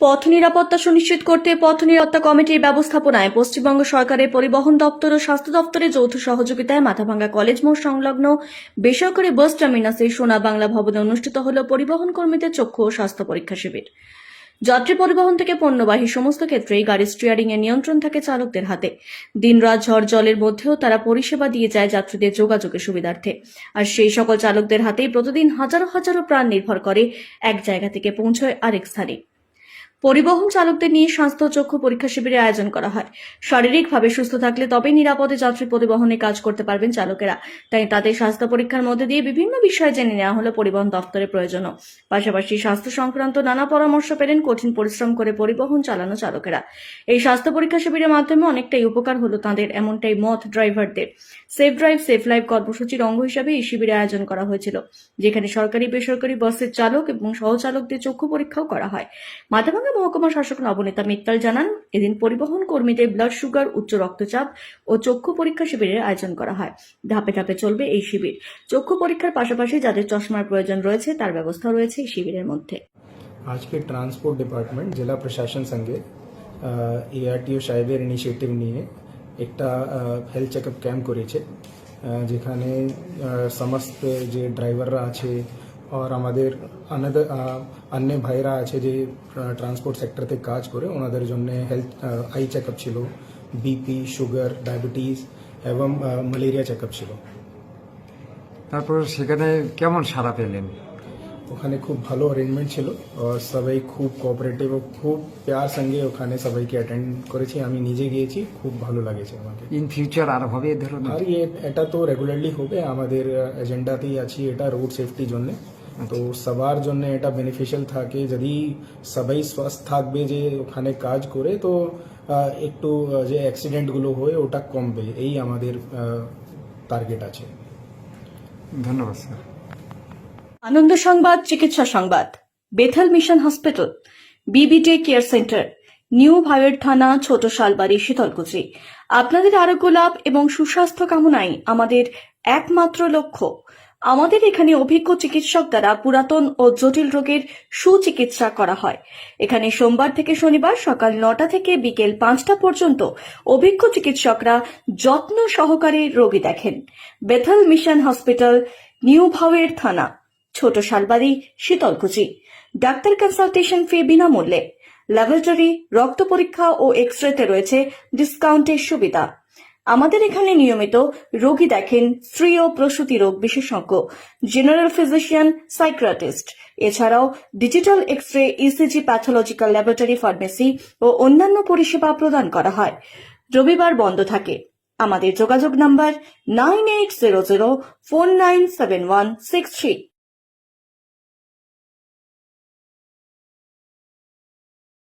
পথ নিরাপত্তা সুনিশ্চিত করতে পথ নিরাপত্তা কমিটির ব্যবস্থাপনায় পশ্চিমবঙ্গ সরকারের পরিবহন দপ্তর ও স্বাস্থ্য দপ্তরের যৌথ সহযোগিতায় মাথাভাঙ্গা কলেজ মোড় সংলগ্ন বেসরকারি বাস টার্মিনাসে সোনা বাংলা ভবনে অনুষ্ঠিত হল পরিবহন কর্মীদের চক্ষু ও স্বাস্থ্য পরীক্ষা শিবির। যাত্রী পরিবহন থেকে পণ্যবাহী সমস্ত ক্ষেত্রেই গাড়ির স্টিয়ারিং এর নিয়ন্ত্রণ থাকে চালকদের হাতে। দিনরাত ঝড় জলের মধ্যেও তারা পরিষেবা দিয়ে যায় যাত্রীদের যোগাযোগের সুবিধার্থে। আর সেই সকল চালকদের হাতেই প্রতিদিন হাজারো হাজারো প্রাণ নির্ভর করে এক জায়গা থেকে পৌঁছয় আরেক স্থানে। পরিবহন চালকদের নিয়ে স্বাস্থ্য চক্ষু পরীক্ষা শিবিরের আয়োজন করা হয়। শারীরিকভাবে সুস্থ থাকলে তবেই নিরাপদে যাত্রী পরিবহনে কাজ করতে পারবেন চালকেরা। তাই তাদের স্বাস্থ্য পরীক্ষার মধ্যে দিয়ে বিভিন্ন বিষয় জেনে নেওয়া হলো পরিবহন দপ্তরের প্রয়োজনও। পাশাপাশি স্বাস্থ্য সংক্রান্ত নানা পরামর্শ পেলেন কঠিন পরিশ্রম করে পরিবহন চালানো চালকেরা। এই স্বাস্থ্য পরীক্ষা শিবিরের মাধ্যমে অনেকটাই উপকার হলো তাদের, এমনটাই মত ড্রাইভারদের। সেফ ড্রাইভ সেফ লাইফ কর্মসূচির অঙ্গ হিসাবে এই শিবিরের আয়োজন করা হয়েছিল, যেখানে সরকারি বেসরকারি বাসের চালক এবং সহচালকদের চক্ষু পরীক্ষাও করা হয়। মাথাভাঙ্গা মহকুমা শাসক নবনীতা মিত্তাল জানান, এদিন পরিবহন কর্মীদের ব্লাড সুগার, উচ্চ রক্তচাপ ও চক্ষু পরীক্ষা শিবিরের আয়োজন করা হয়। ধাপে ধাপে চলবে এই শিবির। চক্ষু পরীক্ষার পাশাপাশি যাদের চশমার প্রয়োজন রয়েছে তার ব্যবস্থা রয়েছে এই শিবিরের মধ্যে। আজকে ট্রান্সপোর্ট ডিপার্টমেন্ট জেলা প্রশাসন সঙ্গে এআরটিও সাহেবের ইনিশিয়েটিভ নিয়ে একটা হেলথ চেকআপ ক্যাম্প করেছে, যেখানে সমস্ত যে ড্রাইভাররা আছে আর আমাদের অন্য ভাইরা আছে যে ট্রান্সপোর্ট সেক্টরতে কাজ করে ওনাদের জন্য হেলথ আই চেকআপ ছিল, বিপি, সুগার, ডায়াবেটিস এবং ম্যালেরিয়া চেকআপ ছিল। তারপর সেখানে কেমন সাড়া পেলেন? ওখানে খুব ভালো অ্যারেঞ্জমেন্ট ছিল আর সবাই খুব কোঅপারেটিভ ও খুব প্যার সঙ্গে ওখানে সবাইকে অ্যাটেন্ড করেছি। আমি নিজে গিয়েছি, খুব ভালো লাগেছে আমাকে। ইন ফিউচার আর হবে এই ধরনের? আর এটা তো রেগুলারলি হবে, আমাদের এজেন্ডাতেই আছে এটা রোড সেফটির জন্য। তো সবার জন্য এটা বেনিফিশিয়াল থাকে, যদি সবাই সুস্থ থাকবে যে ওখানে কাজ করে, তো একটু যে অ্যাক্সিডেন্টগুলো হয় ওটা কমবে, এই আমাদের টার্গেট আছে। ধন্যবাদ স্যার। আনন্দ সংবাদ, চিকিৎসা সংবাদ। Bethell mission hospital, BBT care centre, new ভাইয়ের থানা, ছোট শালবাড়ি, শীতলকুচি। আপনাদের আরোগ্য লাভ এবং সুস্বাস্থ্য কামনাই আমাদের একমাত্র লক্ষ্য। আমাদের এখানে অভিজ্ঞ চিকিৎসক দ্বারা পুরাতন ও জটিল রোগের সুচিকিৎসা করা হয়। এখানে সোমবার থেকে শনিবার সকাল 9টা থেকে বিকেল 5টা পর্যন্ত অভিজ্ঞ চিকিৎসকরা যত্ন সহকারে রোগী দেখেন। বেথেল মিশন হসপিটাল, নিউ ভাওয়ের থানা, ছোট শালবাড়ি, শীতলকুচি। ডাক্তার কনসালটেশন ফি বিনামূল্যে। ল্যাবরেটরি, রক্ত পরীক্ষা ও এক্সরেতে রয়েছে ডিসকাউন্টের সুবিধা। আমাদের এখানে নিয়মিত রোগী দেখেন স্ত্রী ও প্রসূতি রোগ বিশেষজ্ঞ, জেনারেল ফিজিশিয়ান, সাইকিয়াট্রিস্ট। এছাড়াও digital x ray, ECG, pathological laboratory, pharmacy ও অন্যান্য পরিষেবা প্রদান করা হয়। রবিবার বন্ধ থাকে। আমাদের যোগাযোগ নাম্বার 9800497163।